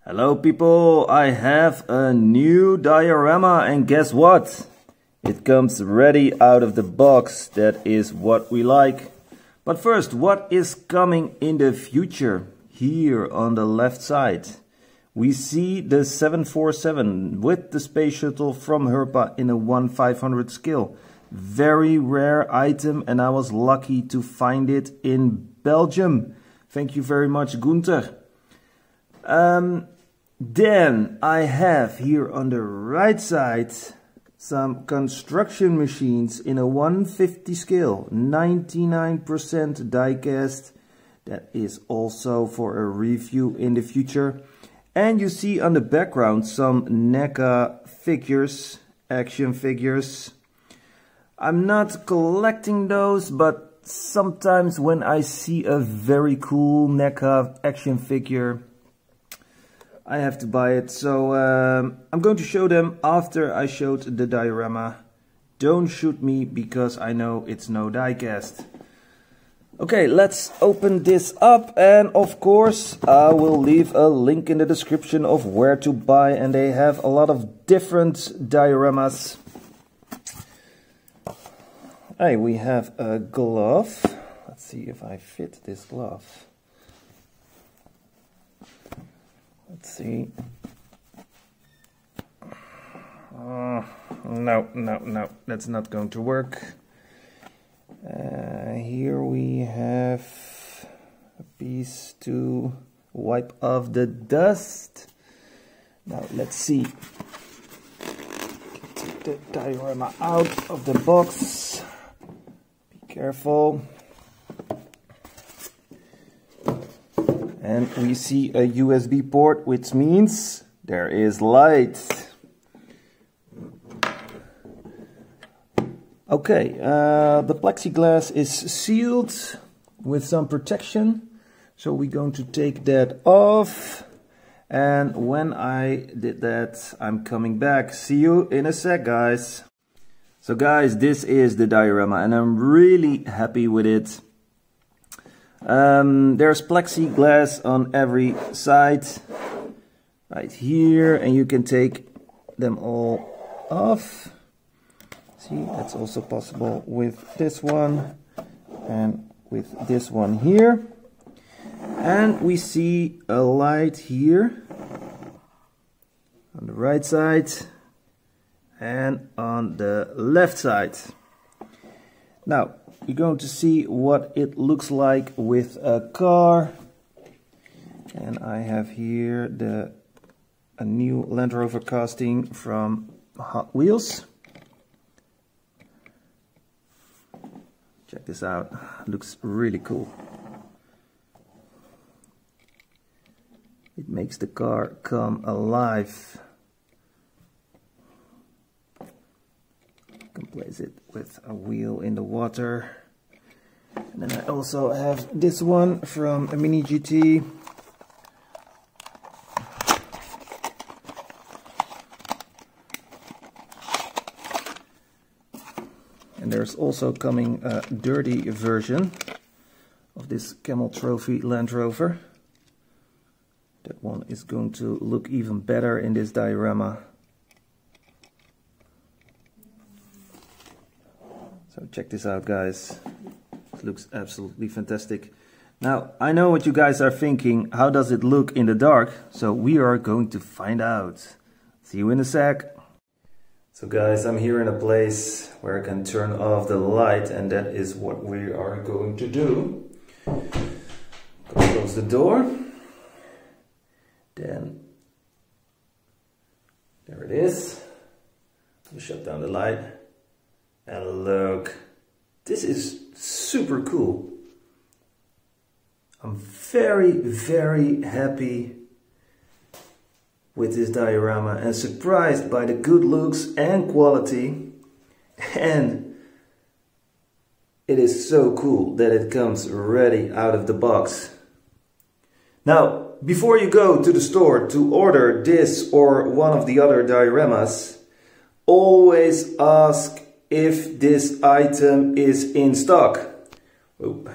Hello people, I have a new diorama and guess what? It comes ready out of the box. That is what we like. But first, what is coming in the future? Here on the left side we see the 747 with the space shuttle from Herpa in a 1/500 scale. Very rare item and I was lucky to find it in Belgium. Thank you very much, Gunther. Then I have here on the right side some construction machines in a 150 scale, 99% diecast. That is also for a review in the future. And you see on the background some NECA figures, action figures. I'm not collecting those, but sometimes when I see a very cool NECA action figure, I have to buy it. So I'm going to show them after I showed the diorama. Don't shoot me because I know it's no diecast. Okay, let's open this up, and of course I will leave a link in the description of where to buy, and they have a lot of different dioramas. Hey, we have a glove. Let's see if I fit this glove. Let's see. No, that's not going to work. Here we have a piece to wipe off the dust. Now let's see. Take the diorama out of the box. Be careful. And we see a USB port, which means there is light. Okay, the plexiglass is sealed with some protection. So we're going to take that off. And when I did that, I'm coming back. See you in a sec, guys. So guys, this is the diorama and I'm really happy with it. There's plexiglass on every side, right here, and you can take them all off. See, that's also possible with this one and with this one here. And we see a light here on the right side and on the left side. Now, you're going to see what it looks like with a car. And I have here a new Land Rover casting from Hot Wheels. Check this out, looks really cool. It makes the car come alive. You can place it with a wheel in the water. And then I also have this one from a Mini GT. And there's also coming a dirty version of this Camel Trophy Land Rover. That one is going to look even better in this diorama. So check this out, guys. It looks absolutely fantastic. Now, I know what you guys are thinking. How does it look in the dark? So we are going to find out. See you in a sec. So guys, I'm here in a place where I can turn off the light, and that is what we are going to do. Close the door. Then, there it is. We shut down the light. And look, this is super cool. I'm very, very happy with this diorama and surprised by the good looks and quality. And it is so cool that it comes ready out of the box. Now, before you go to the store to order this or one of the other dioramas, always ask if this item is in stock. Oop.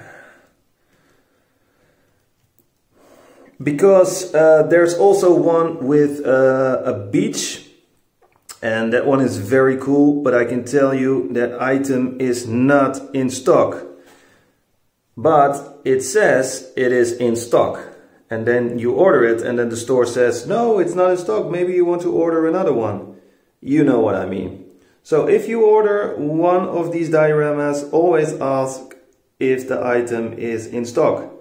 Because there's also one with a beach, and that one is very cool, but I can tell you that item is not in stock. But it says it is in stock, and then you order it and then the store says, no, it's not in stock, maybe you want to order another one. You know what I mean. So if you order one of these dioramas, always ask if the item is in stock.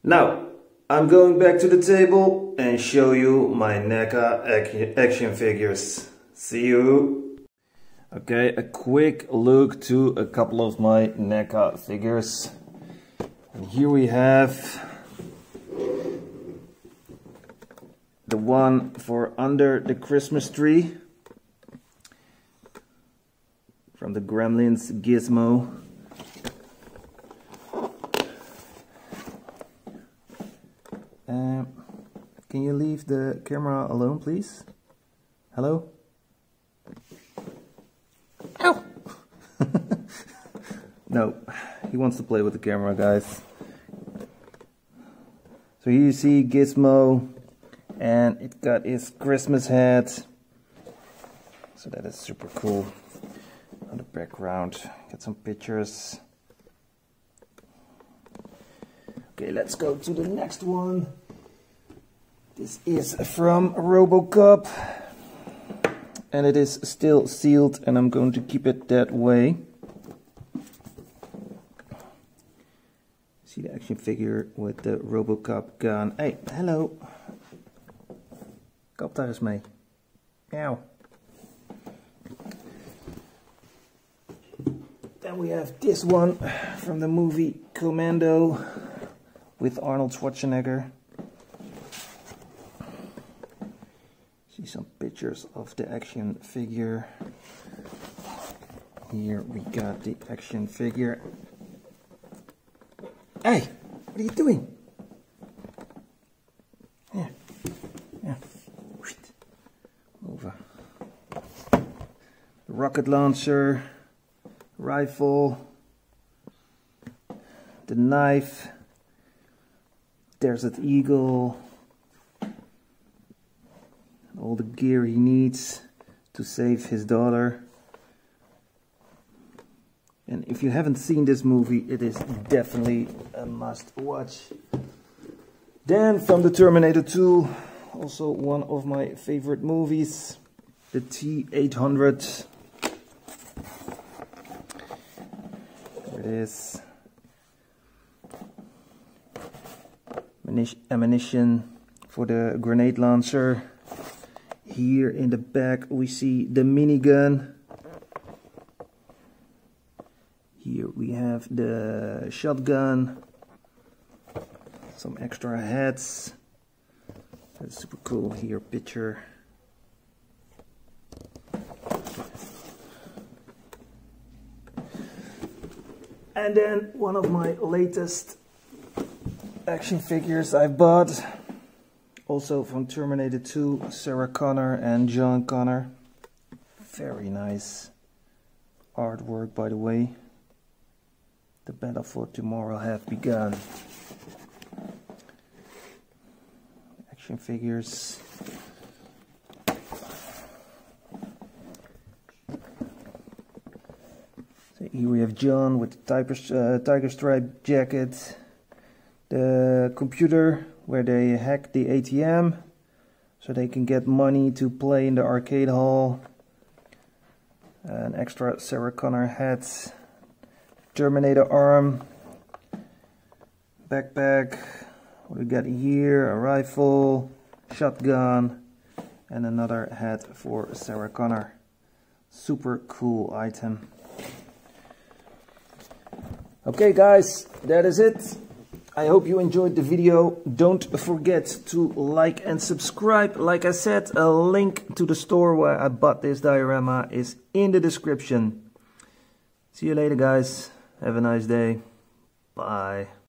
Now, I'm going back to the table and show you my NECA action figures. See you! Okay, a quick look to a couple of my NECA figures. And here we have the one for under the Christmas tree from the Gremlins Gizmo. Can you leave the camera alone, please? Hello? Ow! No, he wants to play with the camera, guys. So here you see Gizmo, and it got his Christmas hat. So that is super cool. On the background, get some pictures. Okay, let's go to the next one. This is from RoboCop, and it is still sealed, and I'm going to keep it that way. See the action figure with the RoboCop gun. Hey, hello. Kap daar eens mee. Ow. Then we have this one from the movie Commando with Arnold Schwarzenegger. See some pictures of the action figure. Here we got the action figure. Hey, what are you doing? Yeah, yeah. Over. The rocket launcher, rifle, the knife, Desert Eagle, all the gear he needs to save his daughter. And if you haven't seen this movie, it is definitely a must watch. Then from the Terminator 2, also one of my favorite movies, the T-800. There it is. Ammunition for the grenade launcher. Here in the back we see the minigun. Here we have the shotgun. Some extra heads. That's super cool. Here, picture. And then one of my latest action figures I bought. Also from Terminator 2, Sarah Connor and John Connor. Very nice artwork, by the way. The battle for tomorrow have begun. Action figures. So here we have John with the tiger stripe jacket. The computer where they hack the ATM so they can get money to play in the arcade hall. An extra Sarah Connor hat. Terminator arm. Backpack. What we got here? A rifle, shotgun, and another hat for Sarah Connor. Super cool item. Okay guys, that is it. I hope you enjoyed the video. Don't forget to like and subscribe. Like I said, a link to the store where I bought this diorama is in the description. See you later guys. Have a nice day. Bye.